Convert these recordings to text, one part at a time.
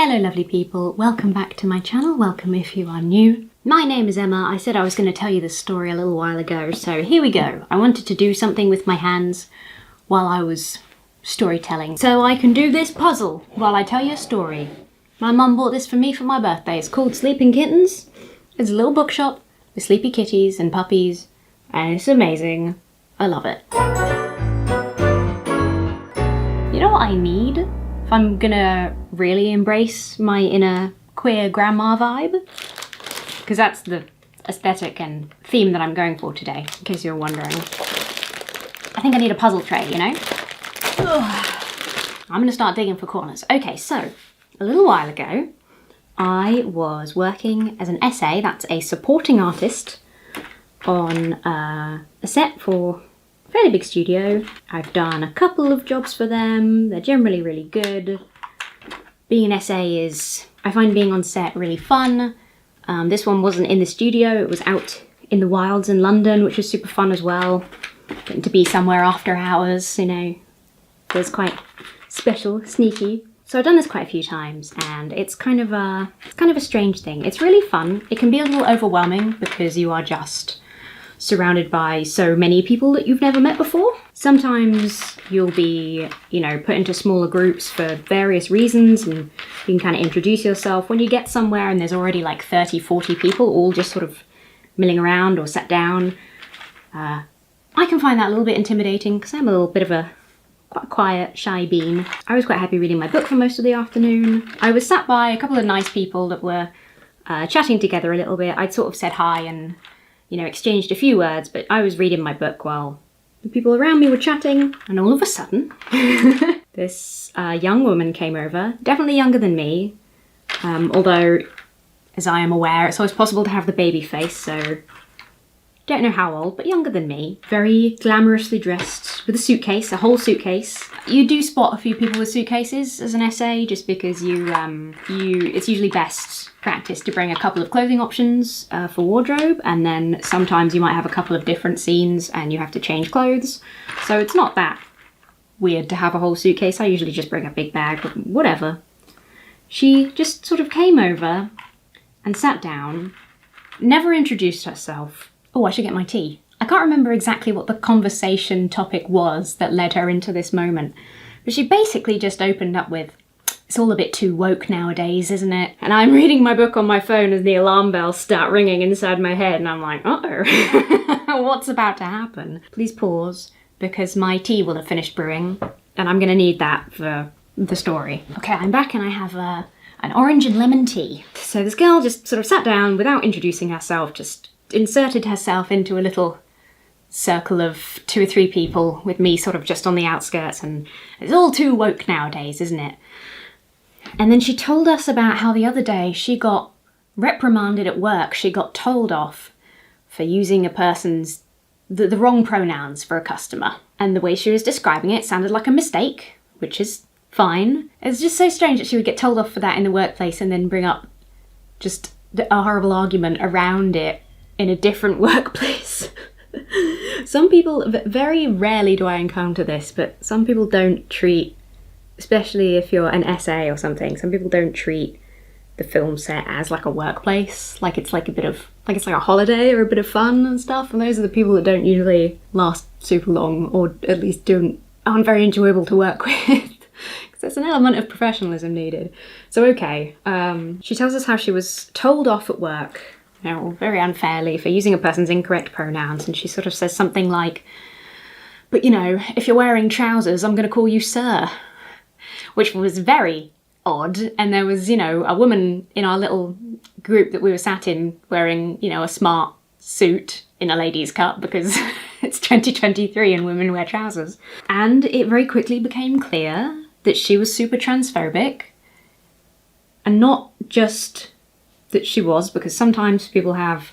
Hello lovely people, welcome back to my channel, welcome if you are new. My name is Emma. I said I was going to tell you this story a little while ago, so here we go. I wanted to do something with my hands while I was storytelling. So I can do this puzzle while I tell you a story. My mum bought this for me for my birthday. It's called Sleeping Kittens. It's a little bookshop with sleepy kitties and puppies, and it's amazing. I love it. You know what I need if I'm gonna really embrace my inner queer grandma vibe? Because that's the aesthetic and theme that I'm going for today, in case you're wondering. I think I need a puzzle tray, you know? Ugh. I'm gonna start digging for corners. Okay, so, a little while ago, I was working as an SA, that's a supporting artist, on a set for a fairly big studio. I've done a couple of jobs for them, they're generally really good. Being an SA is, I find being on set really fun. This one wasn't in the studio, it was out in the wilds in London, which was super fun as well. Getting to be somewhere after hours, you know, feels quite special, sneaky. So I've done this quite a few times, and it's kind of a strange thing. It's really fun. It can be a little overwhelming because you are just surrounded by so many people that you've never met before. Sometimes you'll be, you know, put into smaller groups for various reasons, and you can kind of introduce yourself. When you get somewhere and there's already like 30, 40 people all just sort of milling around or sat down, I can find that a little bit intimidating because I'm a little bit of a quite quiet, shy bean. I was quite happy reading my book for most of the afternoon. I was sat by a couple of nice people that were chatting together a little bit. I'd sort of said hi and, you know, exchanged a few words, but I was reading my book while the people around me were chatting, and all of a sudden, this young woman came over, definitely younger than me, although, as I am aware, it's always possible to have the baby face, so don't know how old, but younger than me. Very glamorously dressed with a suitcase, a whole suitcase. You do spot a few people with suitcases as an SA, just because it's usually best practice to bring a couple of clothing options for wardrobe, and then sometimes you might have a couple of different scenes and you have to change clothes. So it's not that weird to have a whole suitcase. I usually just bring a big bag, but whatever. She just sort of came over and sat down, never introduced herself. Oh, I should get my tea. I can't remember exactly what the conversation topic was that led her into this moment, but she basically just opened up with, "It's all a bit too woke nowadays, isn't it?" And I'm reading my book on my phone as the alarm bells start ringing inside my head, and I'm like, uh-oh, what's about to happen? Please pause, because my tea will have finished brewing, and I'm gonna need that for the story. Okay, I'm back and I have an orange and lemon tea. So this girl just sort of sat down without introducing herself, just inserted herself into a little circle of 2 or 3 people with me sort of just on the outskirts, and it's all too woke nowadays, isn't it? And then she told us about how the other day she got reprimanded at work. She got told off for using a person's, the wrong pronouns for a customer. And the way she was describing it sounded like a mistake, which is fine. It's just so strange that she would get told off for that in the workplace and then bring up just a horrible argument around it in a different workplace. Some people, very rarely do I encounter this, but some people don't treat, especially if you're an SA or something, some people don't treat the film set as like a workplace, like it's like a bit of, like it's like a holiday or a bit of fun and stuff, and those are the people that don't usually last super long, or at least aren't very enjoyable to work with, because there's an element of professionalism needed. So okay, she tells us how she was told off at work, you know, very unfairly for using a person's incorrect pronouns, and she sort of says something like, "But you know, if you're wearing trousers, I'm going to call you sir," which was very odd. And there was, you know, a woman in our little group that we were sat in wearing, you know, a smart suit in a ladies' cut because it's 2023 and women wear trousers. And it very quickly became clear that she was super transphobic, and not just that she was, because sometimes people have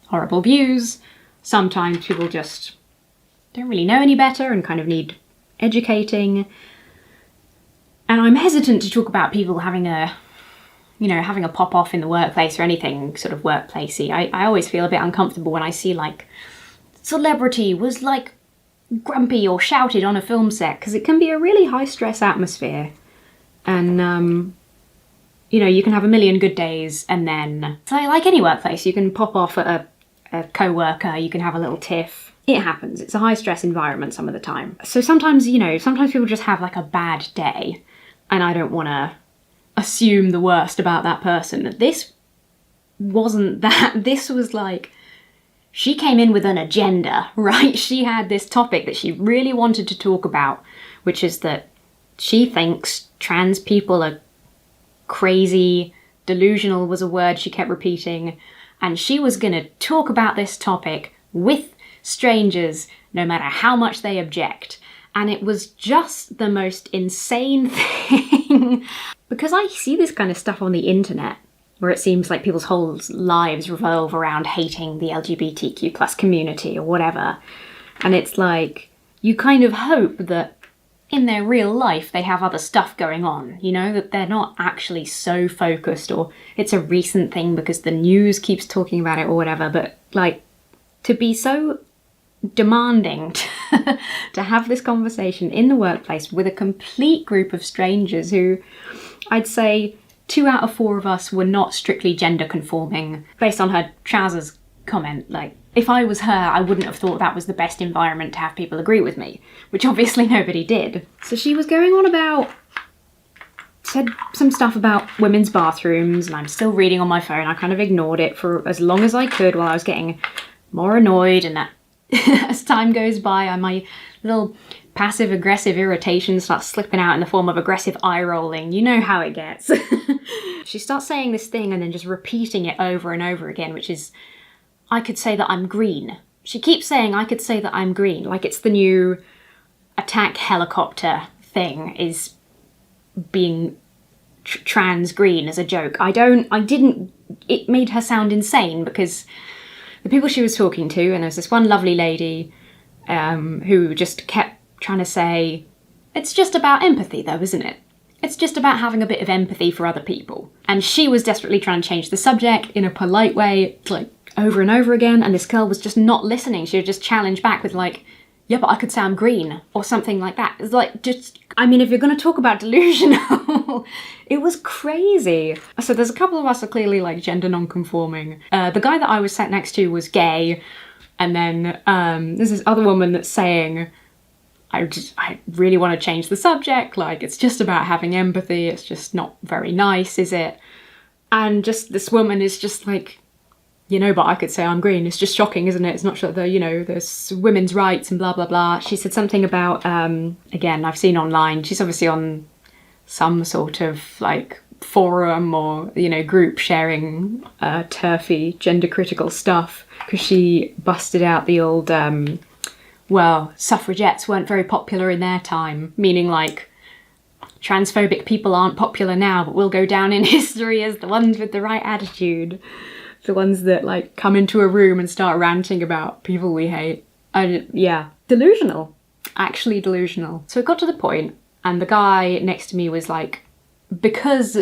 horrible views, sometimes people just don't really know any better and kind of need educating. And I'm hesitant to talk about people having a pop-off in the workplace or anything sort of workplacey. I always feel a bit uncomfortable when I see like celebrity was like grumpy or shouted on a film set, because it can be a really high stress atmosphere. And you know, you can have a million good days and then, so like any workplace, you can pop off at a co-worker, you can have a little tiff. It happens. It's a high stress environment some of the time. So sometimes, you know, sometimes people just have like a bad day and I don't want to assume the worst about that person. This wasn't that. This was like, she came in with an agenda, right? She had this topic that she really wanted to talk about, which is that she thinks trans people are crazy. Delusional was a word she kept repeating. And she was going to talk about this topic with strangers, no matter how much they object. And it was just the most insane thing. Because I see this kind of stuff on the internet, where it seems like people's whole lives revolve around hating the LGBTQ plus community or whatever. And it's like, you kind of hope that in their real life they have other stuff going on, you know, that they're not actually so focused, or it's a recent thing because the news keeps talking about it or whatever. But like, to be so demanding to have this conversation in the workplace with a complete group of strangers who, I'd say 2 out of 4 of us were not strictly gender conforming, based on her trousers comment. Like, if I was her, I wouldn't have thought that was the best environment to have people agree with me, which obviously nobody did. So she was going on about, said some stuff about women's bathrooms, and I'm still reading on my phone. I kind of ignored it for as long as I could while I was getting more annoyed, and that as time goes by, my little passive-aggressive irritation starts slipping out in the form of aggressive eye-rolling. You know how it gets. She starts saying this thing and then just repeating it over and over again, which is, I could say that I'm green. She keeps saying, I could say that I'm green, like it's the new attack helicopter thing, is being trans green as a joke. It made her sound insane, because the people she was talking to, and there was this one lovely lady who just kept trying to say, it's just about empathy though, isn't it? It's just about having a bit of empathy for other people. And she was desperately trying to change the subject in a polite way, like over and over again, and this girl was just not listening. She would just challenge back with like, yeah, but I could say I'm green, or something like that. It's like, just, I mean, if you're going to talk about delusional, it was crazy. So there's a couple of us are clearly like gender non-conforming. The guy that I was sat next to was gay, and then there's this other woman that's saying, I really want to change the subject, like it's just about having empathy, it's just not very nice, is it? And just this woman is just like, you know, but I could say I'm green. It's just shocking, isn't it? It's not sure that, you know, there's women's rights and blah, blah, blah. She said something about, again, I've seen online, she's obviously on some sort of like forum or, you know, group sharing turfy, gender critical stuff, because she busted out the old, well, suffragettes weren't very popular in their time, meaning like transphobic people aren't popular now, but will go down in history as the ones with the right attitude. The ones that like come into a room and start ranting about people we hate. Yeah, delusional, actually delusional. So it got to the point, and the guy next to me was like, because,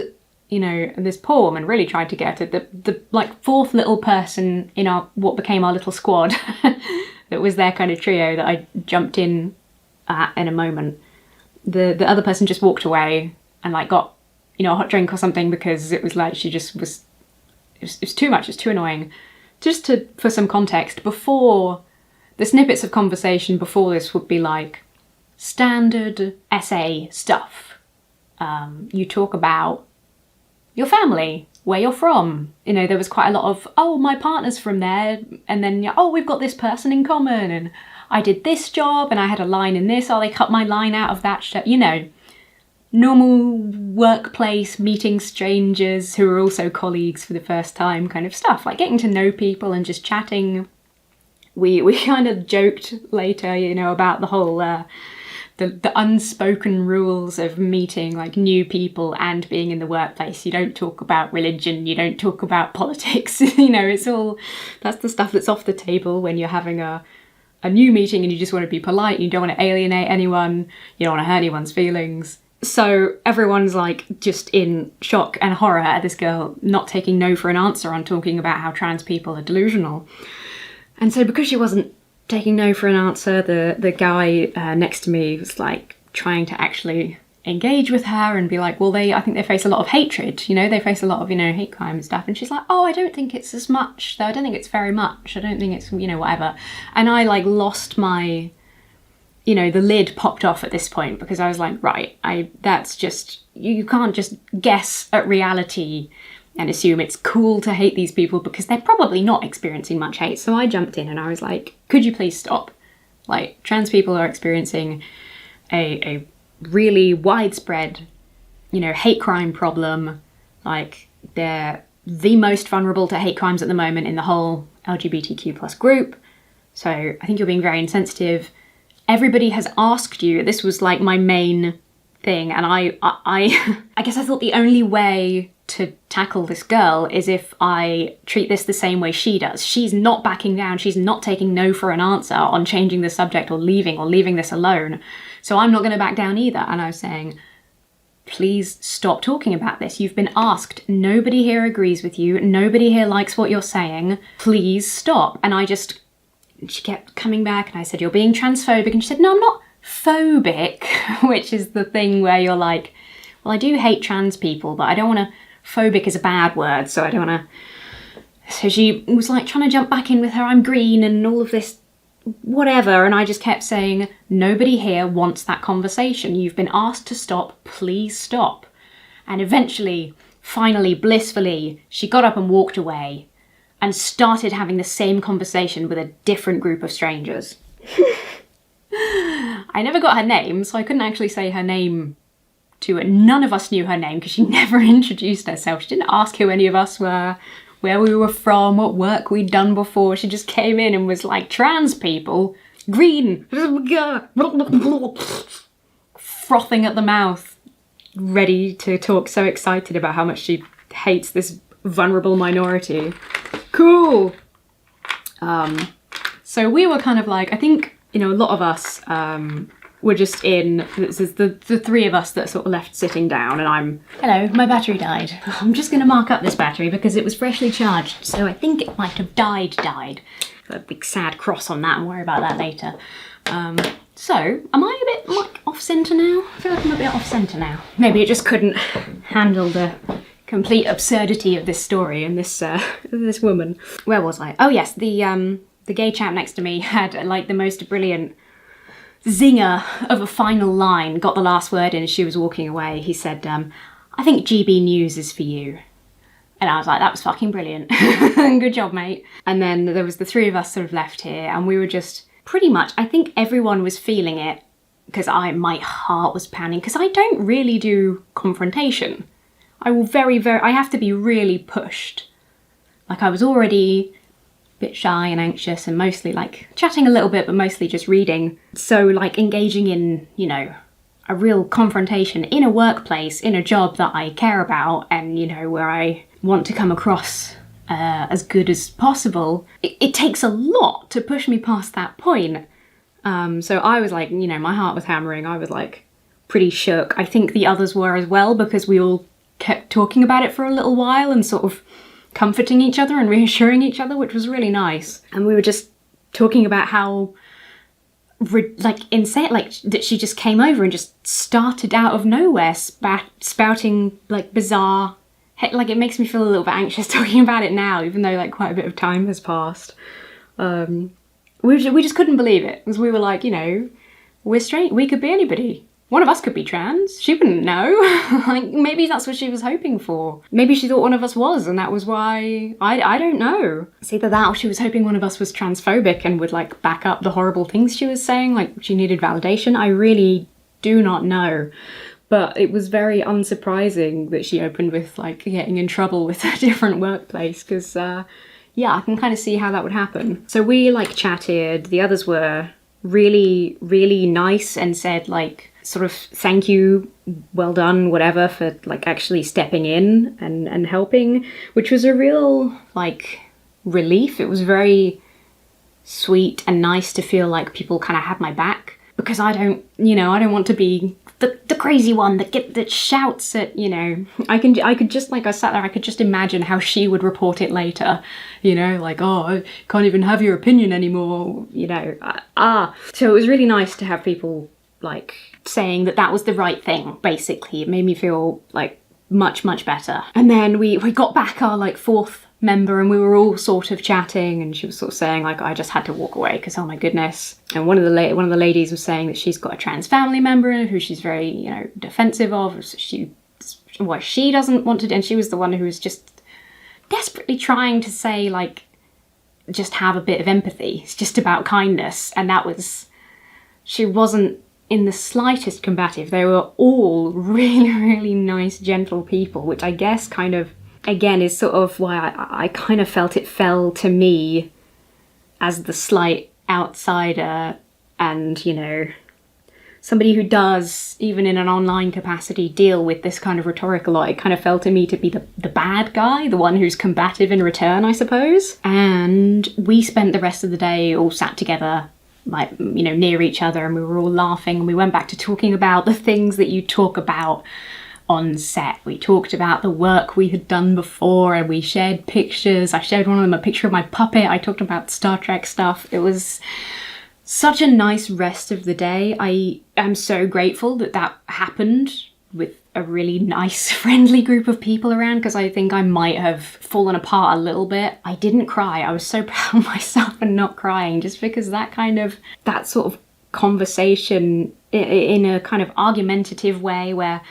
you know, this poor woman really tried to get it, the like fourth little person in what became our little squad that was their kind of trio that I jumped in at in a moment. The other person just walked away and like got, you know, a hot drink or something, because it was like she just was, it was too much, it's too annoying. Just for some context, before, the snippets of conversation before this would be like standard essay stuff. You talk about your family, where you're from. You know, there was quite a lot of, oh, my partner's from there, and then, oh, we've got this person in common, and I did this job, and I had a line in this, oh, they cut my line out of that show, you know. Normal workplace, meeting strangers who are also colleagues for the first time kind of stuff, like getting to know people and just chatting. We kind of joked later, you know, about the whole, the unspoken rules of meeting like new people and being in the workplace. You don't talk about religion, you don't talk about politics, you know, it's all, that's the stuff that's off the table when you're having a new meeting and you just want to be polite, you don't want to alienate anyone, you don't want to hurt anyone's feelings. So everyone's like just in shock and horror at this girl not taking no for an answer on talking about how trans people are delusional. And so because she wasn't taking no for an answer, the guy next to me was like trying to actually engage with her and be like, well, I think they face a lot of hatred, you know, they face a lot of, you know, hate crime and stuff. And she's like, oh, I don't think it's as much, though. I don't think it's very much. I don't think it's, you know, whatever. And I like lost my, you know, the lid popped off at this point, because I was like, right, that's just, you can't just guess at reality and assume it's cool to hate these people because they're probably not experiencing much hate. So I jumped in and I was like, could you please stop? Like, trans people are experiencing a really widespread, you know, hate crime problem. Like, they're the most vulnerable to hate crimes at the moment in the whole LGBTQ plus group. So I think you're being very insensitive. Everybody has asked you, this was like my main thing, and I guess I thought the only way to tackle this girl is if I treat this the same way she does. She's not backing down, she's not taking no for an answer on changing the subject or leaving this alone. So I'm not going to back down either. And I was saying, please stop talking about this. You've been asked. Nobody here agrees with you. Nobody here likes what you're saying. Please stop. And she kept coming back and I said, you're being transphobic. And she said, no, I'm not phobic, which is the thing where you're like, well, I do hate trans people, but I don't want to, phobic is a bad word, so I don't want to. So she was like trying to jump back in with her, I'm green and all of this whatever, and I just kept saying, nobody here wants that conversation. You've been asked to stop, please stop. And eventually, finally, blissfully, she got up and walked away and started having the same conversation with a different group of strangers. I never got her name, so I couldn't actually say her name to her. None of us knew her name because she never introduced herself. She didn't ask who any of us were, where we were from, what work we'd done before. She just came in and was like, trans people, green, frothing at the mouth, ready to talk, so excited about how much she hates this vulnerable minority. Cool. So we were kind of like, I think, you know, a lot of us were just in, this is the three of us that sort of left sitting down, and hello, my battery died. I'm just going to mark up this battery because it was freshly charged, so I think it might have died. Got a big sad cross on that and worry about that later. So, am I a bit like off-centre now? I feel like I'm a bit off-centre now. Maybe it just couldn't handle the complete absurdity of this story and this woman. Where was I? Oh yes, the gay chap next to me had like the most brilliant zinger of a final line, got the last word in as she was walking away. He said, I think GB News is for you. And I was like, that was fucking brilliant. Good job, mate. And then there was the three of us sort of left here, and we were just pretty much, I think everyone was feeling it, because my heart was pounding, because I don't really do confrontation. I have to be really pushed. Like, I was already bit shy and anxious and mostly like chatting a little bit, but mostly just reading. So like engaging in, you know, a real confrontation in a workplace, in a job that I care about and, you know, where I want to come across as good as possible, it takes a lot to push me past that point. So I was like, you know, my heart was hammering. I was like pretty shook. I think the others were as well, because we all kept talking about it for a little while and sort of comforting each other and reassuring each other, which was really nice. And we were just talking about how insane, like that she just came over and just started out of nowhere spouting like bizarre, like it makes me feel a little bit anxious talking about it now, even though like quite a bit of time has passed. We just couldn't believe it, because we were like, you know, we're straight, we could be anybody. One of us could be trans. She wouldn't know. Like, maybe that's what she was hoping for. Maybe she thought one of us was, and that was why. I don't know. It's either that or she was hoping one of us was transphobic and would, like, back up the horrible things she was saying. Like, she needed validation. I really do not know. But it was very unsurprising that she opened with, like, getting in trouble with a different workplace, because, yeah, I can kind of see how that would happen. So we, like, chatted. The others were really, really nice and said, like, sort of thank you, well done, whatever, for like actually stepping in and helping, which was a real like relief. It was very sweet and nice to feel like people kind of had my back, because I don't want to be the crazy one that shouts at, you know, I could just, like, I sat there, I could just imagine how she would report it later, you know, like, oh, I can't even have your opinion anymore, you know, So it was really nice to have people like saying that that was the right thing, basically. It made me feel like much, much better. And then we got back our like fourth member and we were all sort of chatting, and she was sort of saying like, I just had to walk away because, oh my goodness. And one of the ladies was saying that she's got a trans family member who she's very, you know, defensive of. She doesn't want to, and she was the one who was just desperately trying to say like, just have a bit of empathy. It's just about kindness. And she wasn't in the slightest combative. They were all really, really nice, gentle people, which I guess kind of, again, is sort of why I kind of felt it fell to me as the slight outsider and, you know, somebody who does, even in an online capacity, deal with this kind of rhetoric a lot. It kind of fell to me to be the bad guy, the one who's combative in return, I suppose. And we spent the rest of the day all sat together, like, you know, near each other, and we were all laughing, and we went back to talking about the things that you talk about on set. We talked about the work we had done before, and we shared pictures. I showed one of them a picture of my puppet. I talked about Star Trek stuff. It was such a nice rest of the day. I am so grateful that that happened with a really nice, friendly group of people around, because I think I might have fallen apart a little bit. I didn't cry. I was so proud of myself for not crying, just because that sort of conversation in a kind of argumentative way where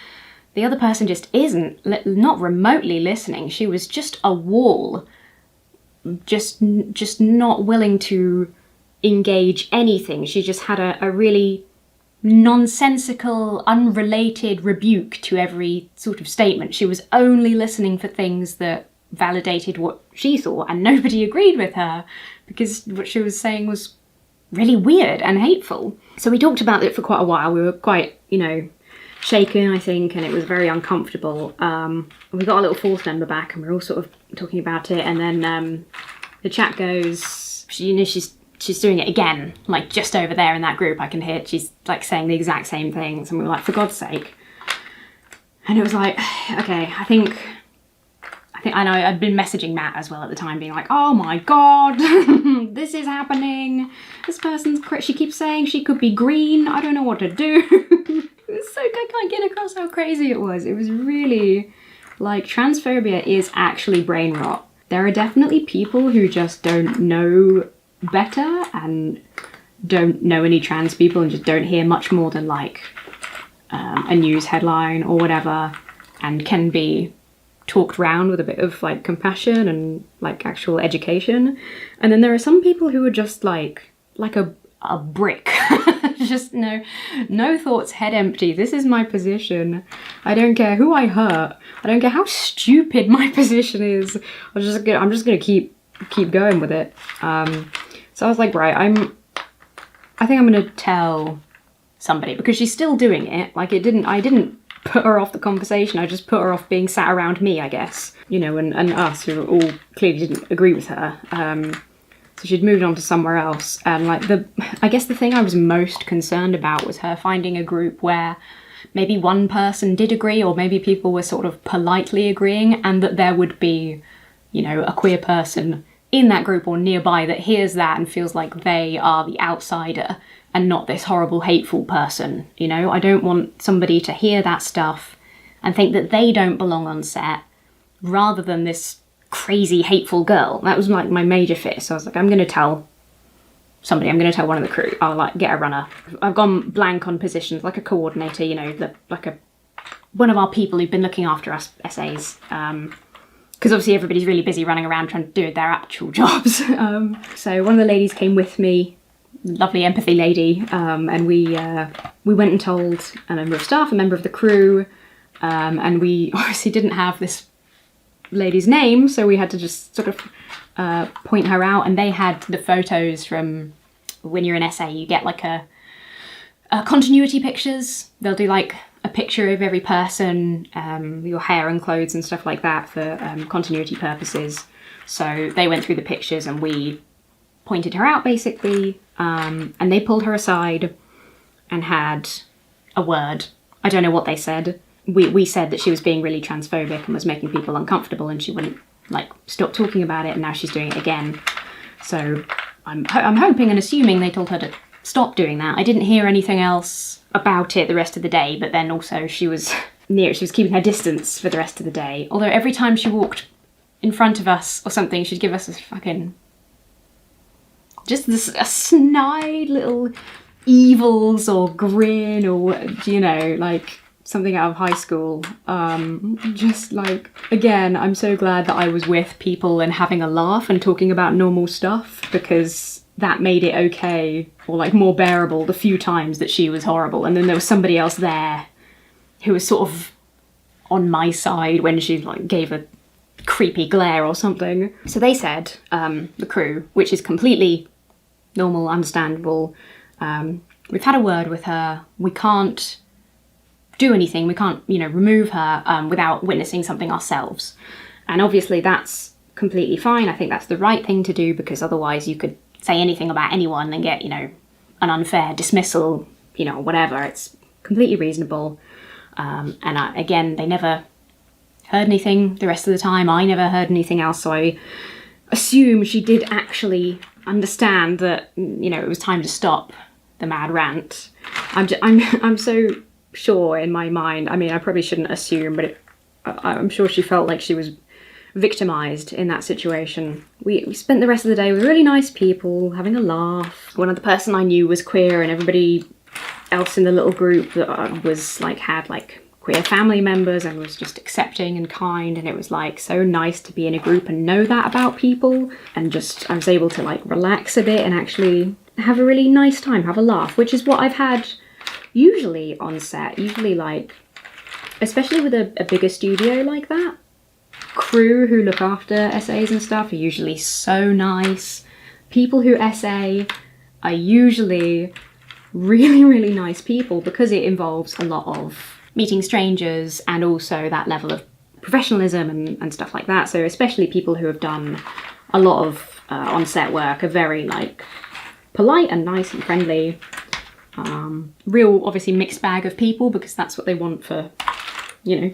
the other person just isn't not remotely listening. She was just a wall, just not willing to engage anything. She just had a really nonsensical, unrelated rebuke to every sort of statement. She was only listening for things that validated what she thought, and nobody agreed with her because what she was saying was really weird and hateful. So we talked about it for quite a while. We were quite, you know, shaken, I think, and it was very uncomfortable. We got our little fourth member back and we were all sort of talking about it, and then the chat goes, she's doing it again, like just over there in that group. I can hear she's like saying the exact same things, and we were like, for God's sake. And it was like, okay, I think I know I'd been messaging Matt as well at the time, being like, oh my God, this is happening. This person's she keeps saying she could be green. I don't know what to do. It's so, I can't get across how crazy it was. It was really like, transphobia is actually brain rot. There are definitely people who just don't know better and don't know any trans people and just don't hear much more than like a news headline or whatever, and can be talked round with a bit of like compassion and like actual education. And then there are some people who are just like a brick. Just no thoughts, head empty. This is my position. I don't care who I hurt. I don't care how stupid my position is. I'm just gonna keep going with it. So I was like, right, I think I'm gonna tell somebody, because she's still doing it. Like, I didn't put her off the conversation. I just put her off being sat around me, I guess. You know, and us who all clearly didn't agree with her. So she'd moved on to somewhere else. And like I guess the thing I was most concerned about was her finding a group where maybe one person did agree, or maybe people were sort of politely agreeing, and that there would be, you know, a queer person in that group or nearby that hears that and feels like they are the outsider and not this horrible, hateful person. You know, I don't want somebody to hear that stuff and think that they don't belong on set, rather than this crazy, hateful girl. That was like my major fear. So I was like, I'm going to tell somebody. I'm going to tell one of the crew. I'll like get a runner. I've gone blank on positions, like a coordinator, you know, one of our people who've been looking after us essays. Because obviously everybody's really busy running around trying to do their actual jobs. So one of the ladies came with me, lovely empathy lady, and we went and told a member of staff, a member of the crew, and we obviously didn't have this lady's name, so we had to just sort of point her out, and they had the photos from when you're in essay, you get like a continuity pictures. They'll do like a picture of every person, your hair and clothes and stuff like that for continuity purposes. So they went through the pictures and we pointed her out basically, and they pulled her aside and had a word. I don't know what they said. We said that she was being really transphobic and was making people uncomfortable, and she wouldn't like stop talking about it, and now she's doing it again. So I'm hoping and assuming they told her to stopped doing that. I didn't hear anything else about it the rest of the day, but then also she was keeping her distance for the rest of the day. Although every time she walked in front of us or something, she'd give us this fucking... just this a snide little evils or grin or, you know, like something out of high school. Just like, again, I'm so glad that I was with people and having a laugh and talking about normal stuff, because that made it okay, or like more bearable, the few times that she was horrible. And then there was somebody else there who was sort of on my side when she like gave a creepy glare or something. So they said, the crew, which is completely normal, understandable, we've had a word with her, we can't do anything, we can't, you know, remove her without witnessing something ourselves. And obviously that's completely fine. I think that's the right thing to do, because otherwise you could say anything about anyone and get, you know, an unfair dismissal, you know, whatever. It's completely reasonable. Again, they never heard anything the rest of the time. I never heard anything else, so I assume she did actually understand that, you know, it was time to stop the mad rant. I'm so sure in my mind. I mean, I probably shouldn't assume, but I'm sure she felt like she was victimized in that situation. We spent the rest of the day with really nice people, having a laugh. One other person I knew was queer, and everybody else in the little group that was like, had like queer family members and was just accepting and kind, and it was like so nice to be in a group and know that about people, and just I was able to like relax a bit and actually have a really nice time, have a laugh, which is what I've had usually on set. Usually, like, especially with a bigger studio like that, crew who look after essays and stuff are usually so nice. People who essay are usually really, really nice people, because it involves a lot of meeting strangers and also that level of professionalism and stuff like that. So especially people who have done a lot of on-set work are very like polite and nice and friendly. Real, obviously, mixed bag of people, because that's what they want for, you know,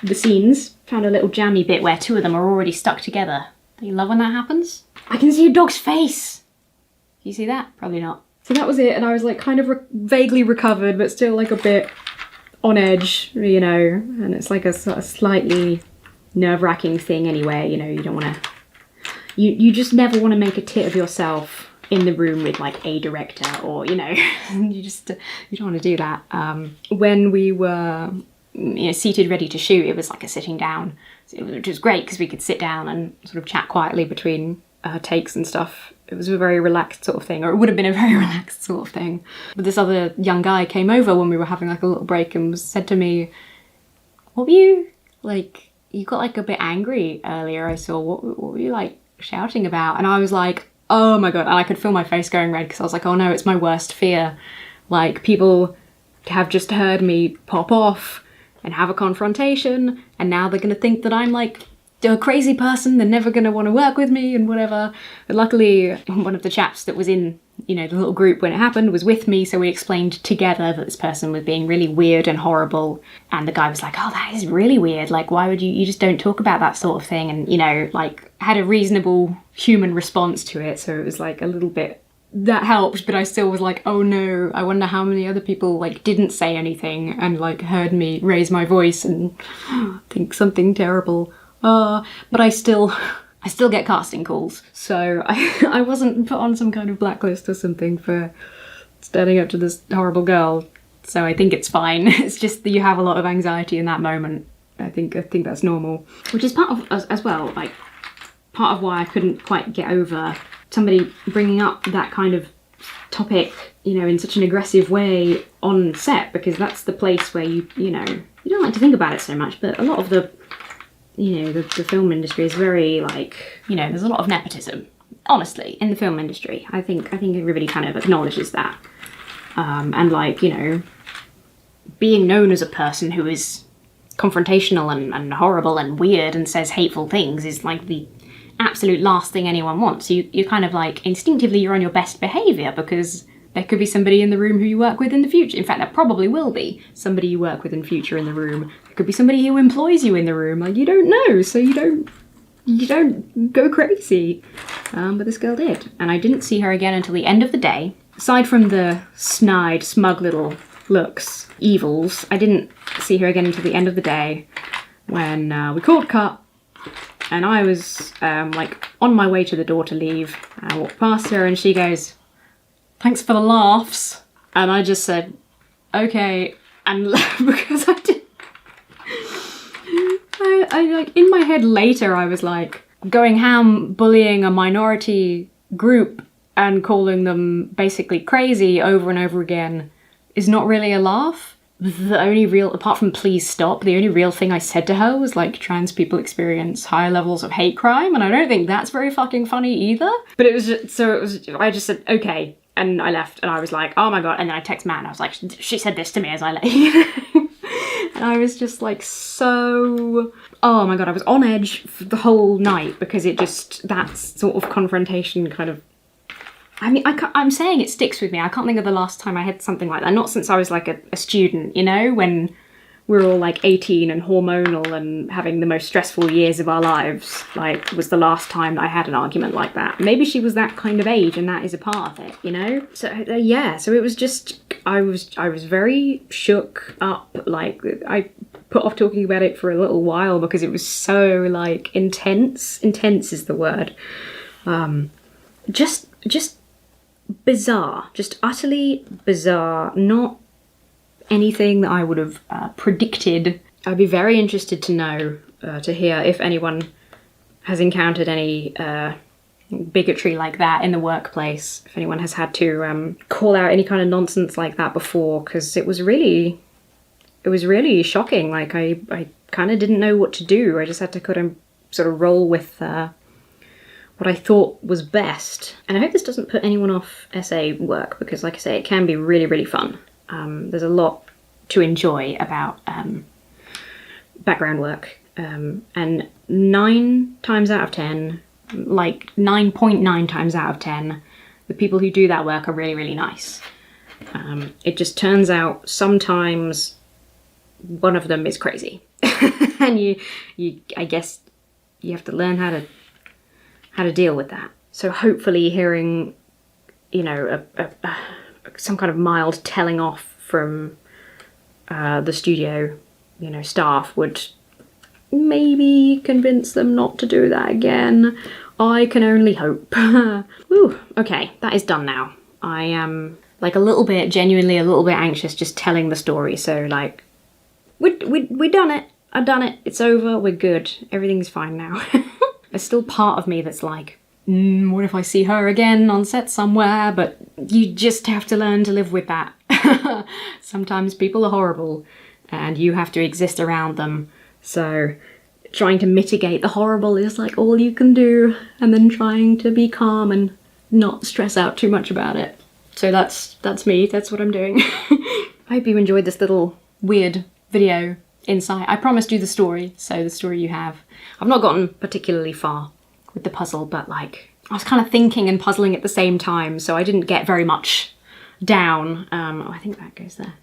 the scenes. Found a little jammy bit where two of them are already stuck together. Do you love when that happens? I can see a dog's face! You see that? Probably not. So that was it, and I was like kind of vaguely recovered, but still like a bit on edge, you know, and it's like a sort of slightly nerve-wracking thing anyway, you know, you don't want to... You just never want to make a tit of yourself in the room with like a director, or, you know, you don't want to do that. When we were, you know, seated ready to shoot, it was like a sitting down, which was great because we could sit down and sort of chat quietly between takes and stuff. It was a very relaxed sort of thing, or it would have been a very relaxed sort of thing. But this other young guy came over when we were having like a little break and said to me, what were you, like, you got like a bit angry earlier, I saw, what were you like shouting about? And I was like, oh my god, and I could feel my face going red, because I was like, oh no, it's my worst fear. Like, people have just heard me pop off and have a confrontation, and now they're gonna think that I'm like a crazy person, they're never gonna want to work with me and whatever. But luckily, one of the chaps that was in, you know, the little group when it happened was with me, so we explained together that this person was being really weird and horrible, and the guy was like, oh, that is really weird, like, why would you just don't talk about that sort of thing, and, you know, like, had a reasonable human response to it. So it was like a little bit, that helped, but I still was like, oh no, I wonder how many other people like didn't say anything and like heard me raise my voice and think something terrible. But I still get casting calls, so I wasn't put on some kind of blacklist or something for standing up to this horrible girl, so I think it's fine. It's just that you have a lot of anxiety in that moment. I think that's normal, which is part of, as well, like, part of why I couldn't quite get over somebody bringing up that kind of topic, you know, in such an aggressive way on set, because that's the place where you know, you don't like to think about it so much, but a lot of the, you know, the film industry is very, like, you know, there's a lot of nepotism, honestly, in the film industry. I think everybody kind of acknowledges that. And, like, you know, being known as a person who is confrontational and horrible and weird and says hateful things is, like, the absolute last thing anyone wants. You're kind of, like, instinctively you're on your best behaviour, because there could be somebody in the room who you work with in the future. In fact, there probably will be somebody you work with in future in the room. There could be somebody who employs you in the room. Like, you don't know, so you don't go crazy. But this girl did. And I didn't see her again until the end of the day. aside from the snide, smug little looks, evils, I didn't see her again until the end of the day when we called cut, and I was like on my way to the door to leave. I walked past her and she goes, "Thanks for the laughs." And I just said, "Okay," and because I did. I like in my head later I was like going ham bullying a minority group and calling them basically crazy over and over again is not really a laugh. The only real, apart from please stop, the only real thing I said to her was like trans people experience higher levels of hate crime, and I don't think that's very fucking funny either. But it was just, I just said okay, and I left, and I was like, oh my god, and then I text Matt and I was like, she said this to me as I left. And I was just like so, oh my god, I was on edge for the whole night because it just, that sort of confrontation kind of, I mean, I'm saying it sticks with me. I can't think of the last time I had something like that. Not since I was like a student, you know, when we were all like 18 and hormonal and having the most stressful years of our lives. Like, was the last time I had an argument like that. Maybe she was that kind of age and that is a part of it, you know? So, yeah, so it was just, I was very shook up. Like, I put off talking about it for a little while because it was so, like, intense. Intense is the word. Just bizarre, just utterly bizarre, not anything that I would have predicted. I'd be very interested to know, to hear if anyone has encountered any bigotry like that in the workplace, if anyone has had to call out any kind of nonsense like that before, because it was really shocking. Like, I kind of didn't know what to do. I just had to kind of sort of roll with what I thought was best. And I hope this doesn't put anyone off essay work, because like I say, it can be really, really fun. There's a lot to enjoy about background work. And 9 times out of 10, like 9.9 times out of 10, the people who do that work are really, really nice. It just turns out sometimes one of them is crazy. And I guess you have to learn how to deal with that. So hopefully hearing, you know, some kind of mild telling off from the studio, you know, staff would maybe convince them not to do that again. I can only hope. Whew, okay, that is done now. I am like genuinely a little bit anxious just telling the story. So like, we done it. I've done it. It's over. We're good. Everything's fine now. There's still part of me that's like, what if I see her again on set somewhere? But you just have to learn to live with that. Sometimes people are horrible and you have to exist around them. So trying to mitigate the horrible is like all you can do, and then trying to be calm and not stress out too much about it. So that's me. That's what I'm doing. I hope you enjoyed this little weird video insight. I promised you the story, so the story you have. I've not gotten particularly far with the puzzle, but like I was kind of thinking and puzzling at the same time, so I didn't get very much down. Oh, I think that goes there.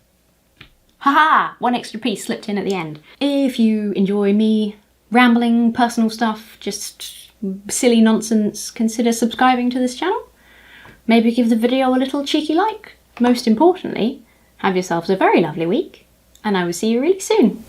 Haha! One extra piece slipped in at the end. If you enjoy me rambling personal stuff, just silly nonsense, consider subscribing to this channel. Maybe give the video a little cheeky like. Most importantly, have yourselves a very lovely week, and I will see you really soon.